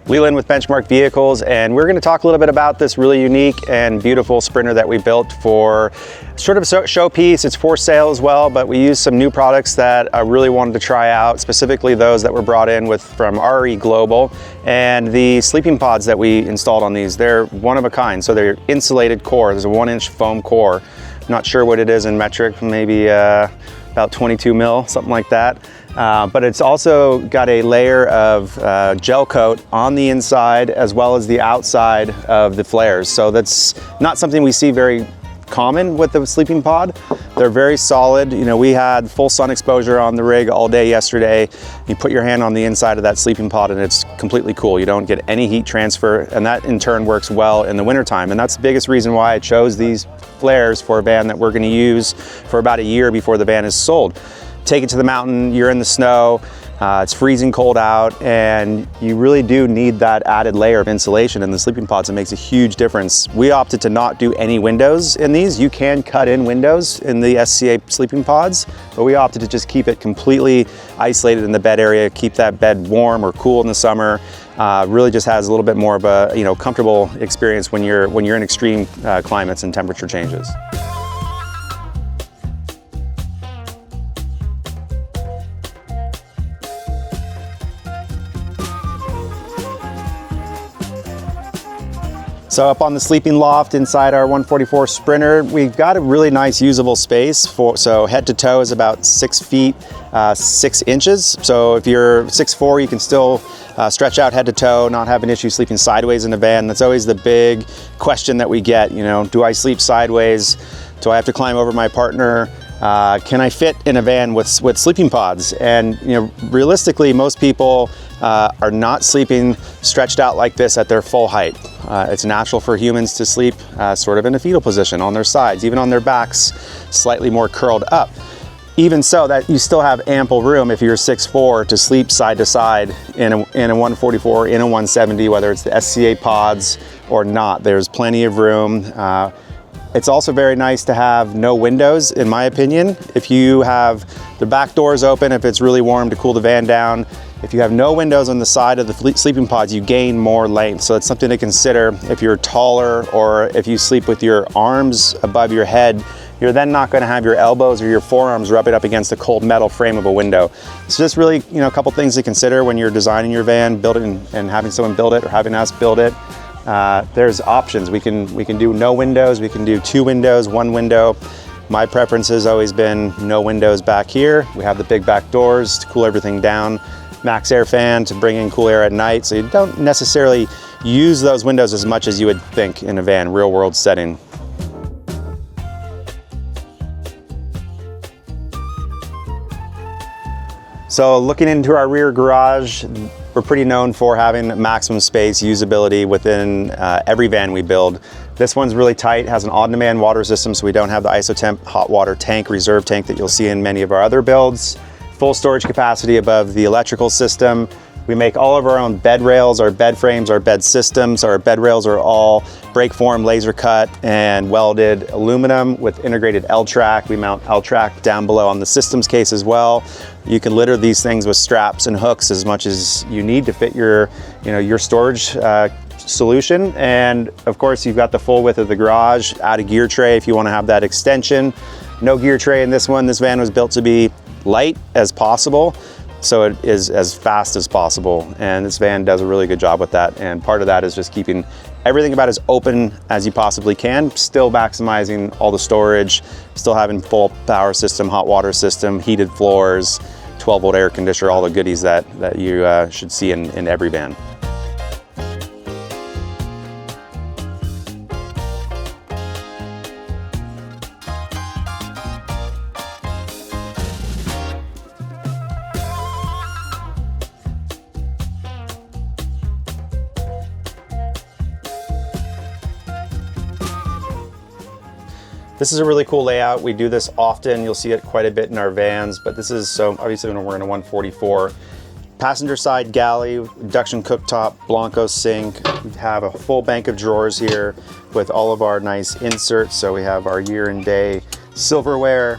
Leeland with Benchmark Vehicles, and we're going to talk a little bit about this really unique and beautiful Sprinter that we built for sort of a showpiece. It's for sale as well, but we used some new products that I really wanted to try out, specifically those that were brought in from RRE-Global, and the sleeping pods that we installed on these. They're one of a kind, so they're insulated core. There's a 1-inch foam core. Not sure what it is in metric, maybe about 22 mil, something like that. But it's also got a layer of gel coat on the inside as well as the outside of the flares. So that's not something we see very common with the sleeping pod. They're very solid. You know, we had full sun exposure on the rig all day yesterday. You put your hand on the inside of that sleeping pod and it's completely cool. You don't get any heat transfer, and that in turn works well in the wintertime. And that's the biggest reason why I chose these flares for a van that we're going to use for about a year before the van is sold. Take it to the mountain, you're in the snow, it's freezing cold out, and you really do need that added layer of insulation in the sleeping pods. It makes a huge difference. We opted to not do any windows in these. You can cut in windows in the SCA sleeping pods, but we opted to just keep it completely isolated in the bed area, keep that bed warm or cool in the summer. Really just has a little bit more of a comfortable experience when you're in extreme climates and temperature changes. So up on the sleeping loft inside our 144 Sprinter, we've got a really nice usable space. So head to toe is about 6 feet, 6 inches. So if you're 6'4", you can still stretch out head to toe, not have an issue sleeping sideways in a van. That's always the big question that we get. Do I sleep sideways? Do I have to climb over my partner? Can I fit in a van with sleeping pods? And realistically, most people are not sleeping stretched out like this at their full height. It's natural for humans to sleep sort of in a fetal position on their sides, even on their backs, slightly more curled up. Even so, that you still have ample room if you're 6'4" to sleep side to side in a 144, in a 170, whether it's the SCA pods or not. There's plenty of room. It's also very nice to have no windows, in my opinion. If you have the back doors open, if it's really warm, to cool the van down. If you have no windows on the side of the sleeping pods, you gain more length. So it's something to consider if you're taller, or if you sleep with your arms above your head. You're then not going to have your elbows or your forearms rubbing up against the cold metal frame of a window. So just really, a couple things to consider when you're designing your van, building and having someone build it or having us build it. There's options. We can do no windows, we can do 2 windows, 1 window. My preference has always been no windows back here. We have the big back doors to cool everything down, max air fan to bring in cool air at night, so you don't necessarily use those windows as much as you would think in a van, real world setting. So looking into our rear garage, we're pretty known for having maximum space, usability within every van we build. This one's really tight, has an on-demand water system, so we don't have the isotemp hot water tank, reserve tank that you'll see in many of our other builds. Full storage capacity above the electrical system. We make all of our own bed rails, our bed frames, our bed systems. Our bed rails are all break form, laser cut, and welded aluminum with integrated L-track. We mount L-track down below on the systems case as well. You can litter these things with straps and hooks as much as you need to fit your storage solution. And of course, you've got the full width of the garage. Add a gear tray if you want to have that extension. No gear tray in this one. This van was built to be light as possible, so it is as fast as possible, and this van does a really good job with that. And part of that is just keeping everything about as open as you possibly can, still maximizing all the storage, still having full power system, hot water system, heated floors, 12-volt air conditioner, all the goodies that you should see in every van. This is a really cool layout. We do this often. You'll see it quite a bit in our vans, but this is, so obviously when we're in a 144, passenger side galley, induction cooktop, Blanco sink. We have a full bank of drawers here with all of our nice inserts. So we have our year and day silverware,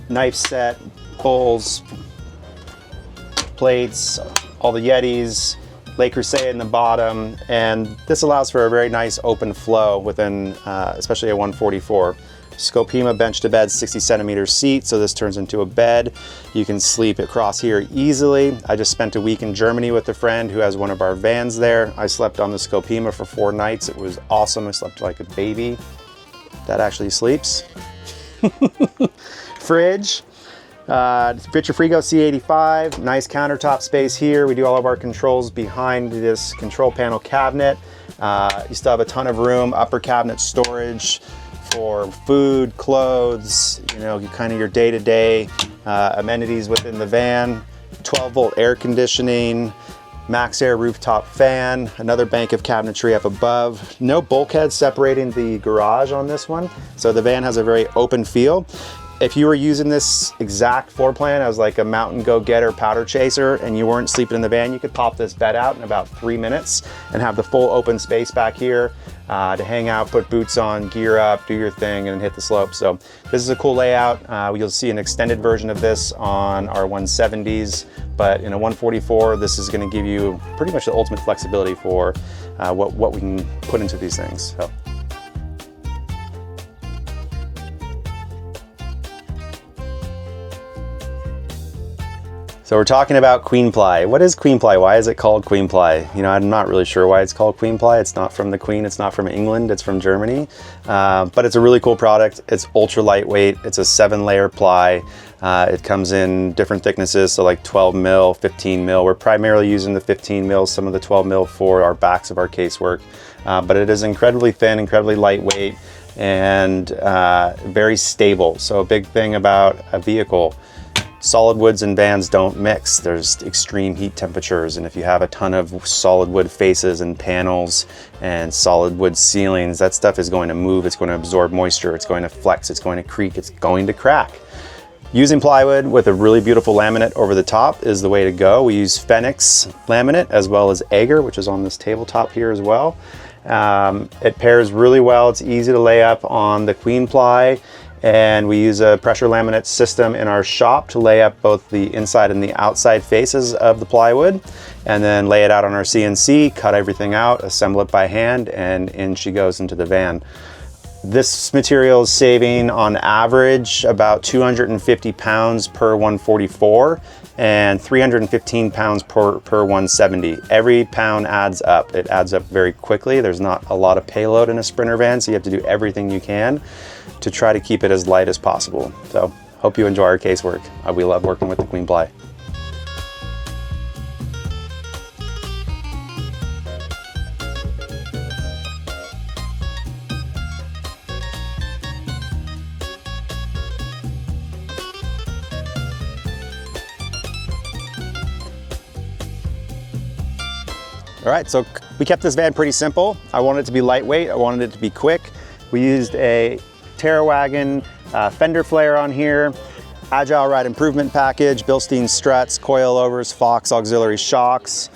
knife set, bowls, plates, all the Yetis, Le Creuset in the bottom, and this allows for a very nice open flow within, especially a 144. Scopima bench to bed 60 centimeter seat, so this turns into a bed. You can sleep across here easily. I just spent a week in Germany with a friend who has one of our vans there. I slept on the Scopima for 4 nights. It was awesome. I slept like a baby. That actually sleeps. Fridge. Vitrifrigo C85, nice countertop space here. We do all of our controls behind this control panel cabinet. You still have a ton of room, upper cabinet storage for food, clothes, you know, kind of your day-to-day amenities within the van. 12-volt air conditioning, max air rooftop fan, another bank of cabinetry up above. No bulkhead separating the garage on this one, so the van has a very open feel. If you were using this exact floor plan as like a mountain go-getter powder chaser and you weren't sleeping in the van, you could pop this bed out in about 3 minutes and have the full open space back here to hang out, put boots on, gear up, do your thing, and hit the slope. So this is a cool layout. You'll see an extended version of this on our 170s, but in a 144, this is gonna give you pretty much the ultimate flexibility for what we can put into these things. So. So we're talking about Queenply. What is Queenply? Why is it called Queenply? You know, I'm not really sure why it's called Queenply. It's not from the Queen, it's not from England, it's from Germany. But it's a really cool product. It's ultra lightweight. It's a 7-layer ply. It comes in different thicknesses, so like 12 mil, 15 mil. We're primarily using the 15 mil, some of the 12 mil for our backs of our casework. But it is incredibly thin, incredibly lightweight, and very stable. So a big thing about a vehicle, solid woods and vans don't mix. There's extreme heat temperatures, and if you have a ton of solid wood faces and panels and solid wood ceilings, that stuff is going to move, it's going to absorb moisture, it's going to flex, it's going to creak, it's going to crack. Using plywood with a really beautiful laminate over the top is the way to go. We use Phoenix laminate as well as Agar, which is on this tabletop here as well. It pairs really well. It's easy to lay up on the Queenply. And we use a pressure laminate system in our shop to lay up both the inside and the outside faces of the plywood, and then lay it out on our CNC, cut everything out, assemble it by hand, and in she goes into the van. This material is saving on average about 250 pounds per 144 and 315 pounds per 170. Every pound adds up. It adds up very quickly. There's not a lot of payload in a Sprinter van, so you have to do everything you can to try to keep it as light as possible. So hope you enjoy our casework. We love working with the Queenply. All right, so we kept this van pretty simple. I wanted it to be lightweight. I wanted it to be quick. We used a Terrawagon fender flare on here, Agile Ride Improvement Package, Bilstein struts, coilovers, Fox auxiliary shocks.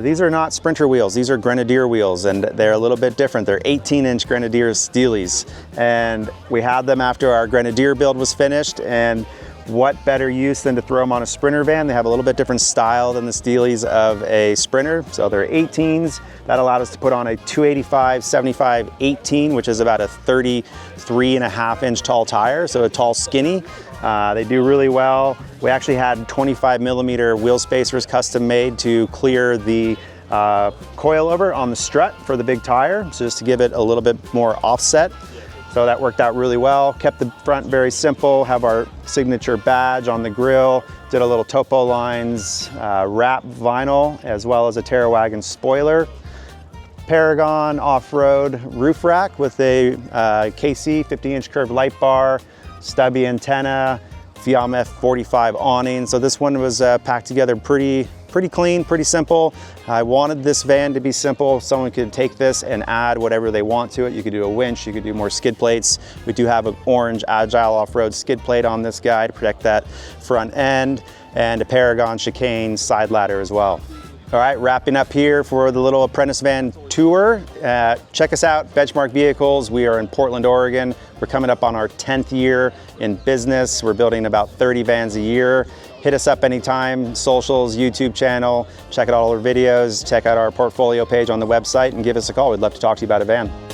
These are not Sprinter wheels, these are Grenadier wheels, and they're a little bit different. They're 18-inch Grenadier Steelies, and we had them after our Grenadier build was finished, and what better use than to throw them on a Sprinter van? They have a little bit different style than the Steelies of a Sprinter. So they're 18s. That allowed us to put on a 285/75 18, which is about a 33.5-inch tall tire, so a tall skinny. They do really well. We actually had 25mm wheel spacers custom made to clear the coilover on the strut for the big tire, so just to give it a little bit more offset. So that worked out really well. Kept the front very simple, have our signature badge on the grille, did a little topo lines, wrap vinyl, as well as a Terrawagon spoiler. Paragon off-road roof rack with a KC 50-inch curved light bar, stubby antenna, Fiamme F45 awning. So this one was packed together pretty clean, pretty simple. I wanted this van to be simple. Someone could take this and add whatever they want to it. You could do a winch, you could do more skid plates. We do have an orange Agile off-road skid plate on this guy to protect that front end, and a Paragon chicane side ladder as well. All right, wrapping up here for the little Apprentice van tour. Check us out, Benchmark Vehicles. We are in Portland, Oregon. We're coming up on our 10th year in business. We're building about 30 vans a year, hit us up anytime, socials, YouTube channel, check out all our videos, check out our portfolio page on the website, and give us a call. We'd love to talk to you about a van.